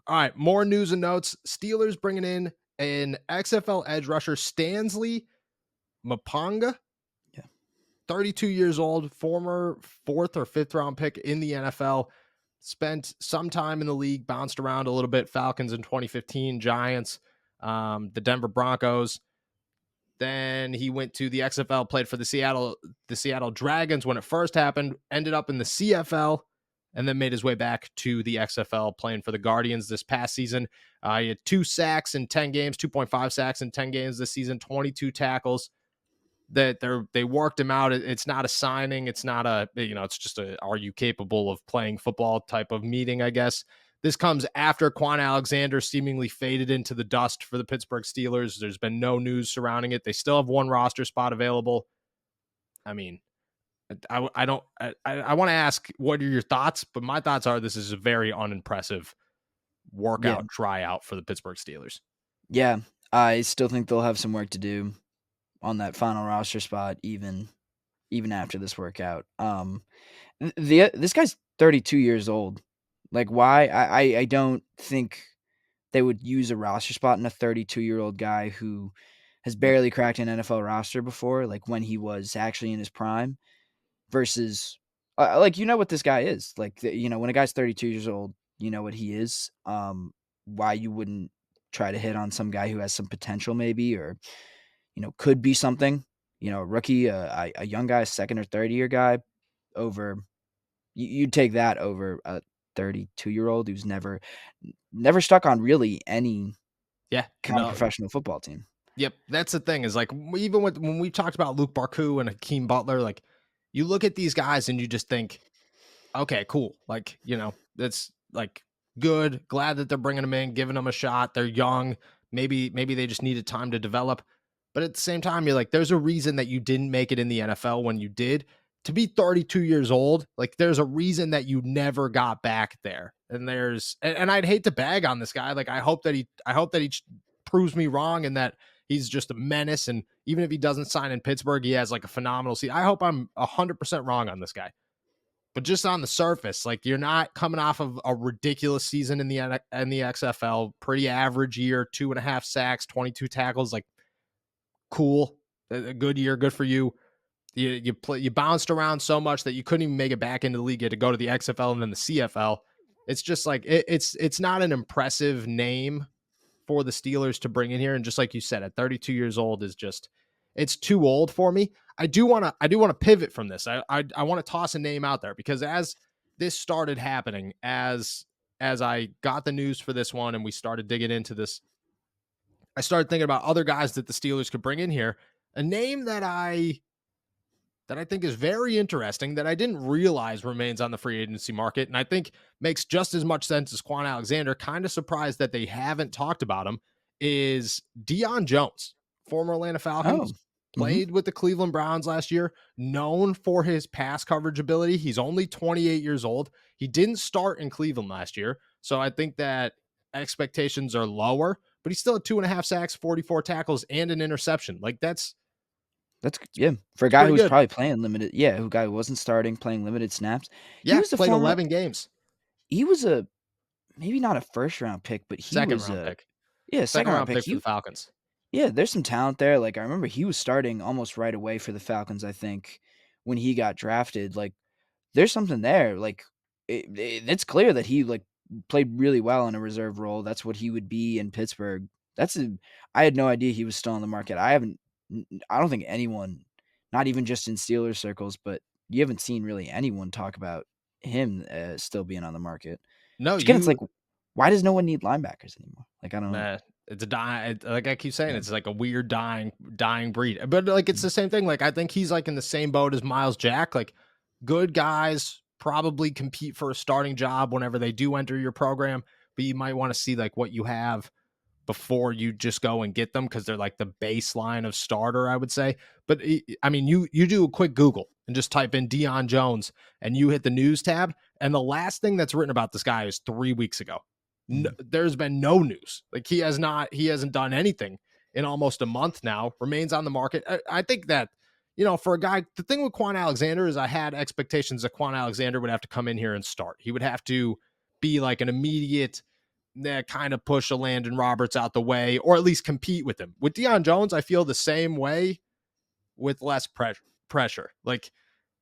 All right, more news and notes. Steelers bringing in an XFL edge rusher, Stanley Mapanga, Yeah. 32 years old, former 4th or 5th round pick in the NFL. Spent some time in the league, bounced around a little bit. Falcons in 2015, Giants, the Denver Broncos. Then he went to the XFL, played for the Seattle Dragons when it first happened, ended up in the CFL, and then made his way back to the XFL, playing for the Guardians this past season. He had 2 sacks in 10 games, 2.5 sacks in 10 games this season, 22 tackles. That they worked him out. It's not a signing. It's not a, it's just a, are you capable of playing football type of meeting, I guess. This comes after Quan Alexander seemingly faded into the dust for the Pittsburgh Steelers. There's been no news surrounding it. They still have 1 roster spot available. I mean, I want to ask, what are your thoughts? But my thoughts are this is a very unimpressive workout tryout for the Pittsburgh Steelers. Yeah, I still think they'll have some work to do on that final roster spot, even after this workout. This guy's 32 years old. Like, why? I don't think they would use a roster spot in a 32-year-old guy who has barely cracked an NFL roster before, like when he was actually in his prime, versus like, what this guy is. Like, when a guy's 32 years old, you know what he is. Why you wouldn't try to hit on some guy who has some potential maybe, or could be something, a rookie, a young guy, 2nd or 3rd-year guy over. You'd take that over a 32-year-old who's never stuck on really any kind of professional football team. Yep, that's the thing, is like, even when we talked about Luke Barku and Hakeem Butler, like, you look at these guys and you just think, okay, cool. Like, that's like good. Glad that they're bringing them in, giving them a shot. They're young. Maybe they just needed time to develop. But at the same time, you're like, there's a reason that you didn't make it in the NFL when you did. To be 32 years old, like, there's a reason that you never got back there. And and I'd hate to bag on this guy. Like, I hope that he proves me wrong and that he's just a menace. And even if he doesn't sign in Pittsburgh, he has like a phenomenal season. I hope I'm 100% wrong on this guy. But just on the surface, like, you're not coming off of a ridiculous season in the XFL, pretty average year, 2.5 sacks, 22 tackles, like, cool, a good year, good for you. You bounced around so much that you couldn't even make it back into the league. You had to go to the XFL and then the CFL. It's just like, it's not an impressive name for the Steelers to bring in here. And just like you said, at 32 years old is just, it's too old for me. I do want to pivot from this. I want to toss a name out there, because as this started happening, as I got the news for this one and we started digging into this, I started thinking about other guys that the Steelers could bring in here. A name that I think is very interesting, that I didn't realize remains on the free agency market, and I think makes just as much sense as Quan Alexander. Kind of surprised that they haven't talked about him, is Deion Jones, former Atlanta Falcons, played with the Cleveland Browns last year, known for his pass coverage ability. He's only 28 years old. He didn't start in Cleveland last year, so I think that expectations are lower, but he still had 2.5 sacks, 44 tackles, and an interception. Like, that's for a guy who was good. probably playing limited. Yeah, who guy wasn't starting, playing limited snaps. Yeah, he was played 11 games. He was a maybe not a 1st-round pick, but he was Second round pick. second round pick for the Falcons. Yeah, there's some talent there. Like, I remember he was starting almost right away for the Falcons, I think, when he got drafted. Like, there's something there. Like, it's clear that he, like, played really well in a reserve role. That's what he would be in Pittsburgh. I had no idea he was still on the market. I don't think anyone, not even just in Steelers circles, but you haven't seen really anyone talk about him still being on the market. No, Again, it's like, why does no one need linebackers anymore? Like, I don't know. It's a dying, like I keep saying, it's like a weird dying breed. But like, it's the same thing. Like, I think he's like in the same boat as Miles Jack. Like, good guys probably compete for a starting job whenever they do enter your program, but you might want to see like what you have before you just go and get them, because they're like the baseline of starter, I would say. But I mean, you do a quick Google and just type in Deion Jones and you hit the news tab, and the last thing that's written about this guy is 3 weeks ago. No, there's been no news. Like, he hasn't done anything in almost a month now, remains on the market. I think that, for a guy, the thing with Quan Alexander is I had expectations that Quan Alexander would have to come in here and start. He would have to be like an immediate kind of push a Landon Roberts out the way, or at least compete with him. With Deion Jones, I feel the same way with less pressure. Like,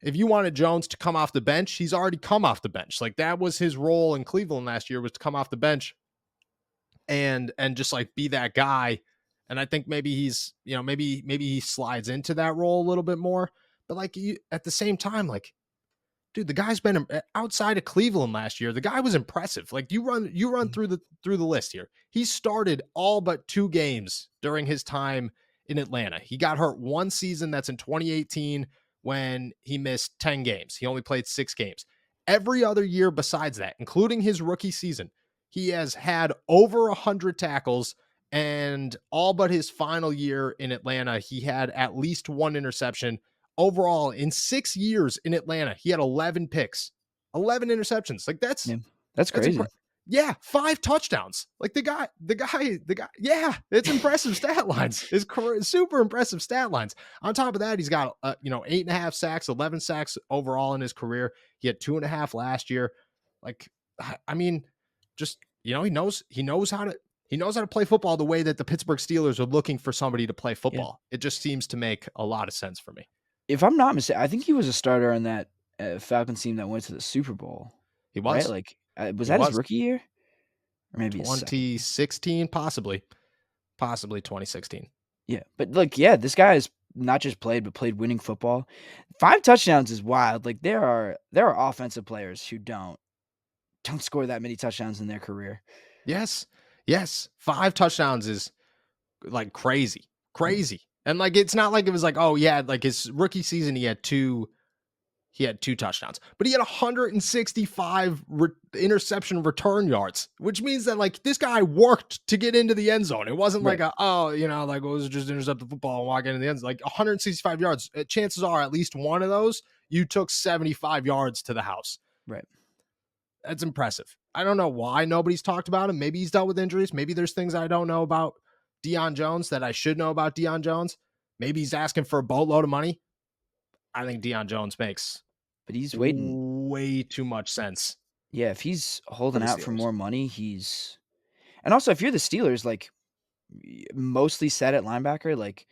if you wanted Jones to come off the bench, he's already come off the bench. Like, that was his role in Cleveland last year, was to come off the bench and just like be that guy. And I think maybe he's, maybe he slides into that role a little bit more. But like, at the same time, like, dude, the guy's been outside of Cleveland last year. The guy was impressive. Like, you run Mhm. through the list here. He started all but 2 games during his time in Atlanta. He got hurt one season, that's in 2018, when he missed 10 games. He only played 6 games. Every other year besides that, including his rookie season, he has had over 100 tackles, and all but his final year in Atlanta, he had at least 1 interception. Overall, in 6 years in Atlanta, he had 11 picks, 11 interceptions. Like, Yeah, that's that's crazy. yeah, 5 touchdowns. Like, the guy. Yeah, it's impressive stat lines. It's super impressive stat lines. On top of that, he's got 8.5 sacks, 11 sacks overall in his career. He had 2.5 last year. Like, I mean, just, he knows how to play football the way that the Pittsburgh Steelers are looking for somebody to play Yeah. football. It just seems to make a lot of sense for me. If I'm not mistaken, I think he was a starter on that, Falcons team that went to the Super Bowl, He right? was. Like, was He that his was. rookie year? Or maybe his second year? 2016, possibly 2016. Yeah, but, like, yeah, this guy has not just played, but played winning football. 5 touchdowns is wild. Like, there are offensive players who don't score that many touchdowns in their career. Yes. Yes. 5 touchdowns is like crazy. Yeah. Crazy. And like, it's not like it was like, oh yeah, like his rookie season he had two touchdowns, but he had 165 interception return yards, which means that like this guy worked to get into the end zone. It wasn't like Right, like it was just intercept the football and walk into the end zone. Like 165 yards. Chances are at least one of those you took 75 yards to the house. right. That's impressive. I don't know why nobody's talked about him. Maybe he's dealt with injuries. Maybe there's things I don't know about Deion Jones that I should know about Deion Jones. Maybe he's asking for a boatload of money. I think Deion Jones makes But he's waiting. way too much sense Yeah, if he's for holding the out for Steelers. more money, he's and also if you're the Steelers, like, mostly set at linebacker, like,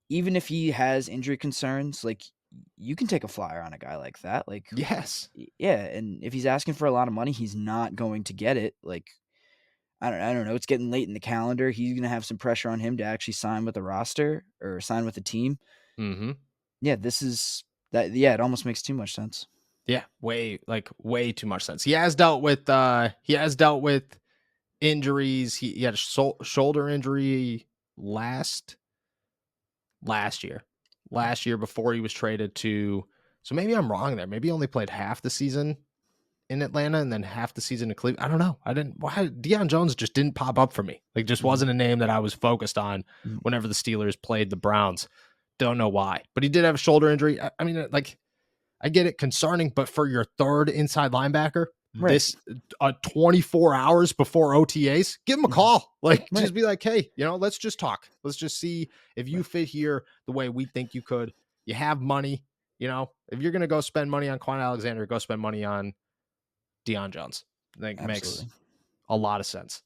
even if he has injury concerns, like, you can take a flyer on a guy like that, like, Yes. yeah, and if he's asking for a lot of money, he's not going to get it, like, I don't know, it's getting late in the calendar, he's gonna have some pressure on him to actually sign with the roster or sign with the team. Mm-hmm. Yeah, this is that yeah, it almost makes too much sense. Yeah. Way too much sense. He has dealt with injuries. He had a shoulder injury last last year. Last year before he was traded to, so maybe I'm wrong there. Maybe he only played half the season in Atlanta and then half the season in Cleveland. I don't know. I didn't why Deion Jones just didn't pop up for me. Like, just Mhm, wasn't a name that I was focused on mhm. whenever the Steelers played the Browns. Don't know why. But he did have a shoulder injury. I mean, like, I get it, concerning, but for your third inside linebacker, Right, this 24 hours before OTAs, give him a mhm, call. Like, right, just be like, hey, let's just talk. Let's just see if you right, fit here the way we think you could. You have money. If you're gonna go spend money on Quan Alexander, go spend money on Deion Jones. I think makes absolutely. a lot of sense.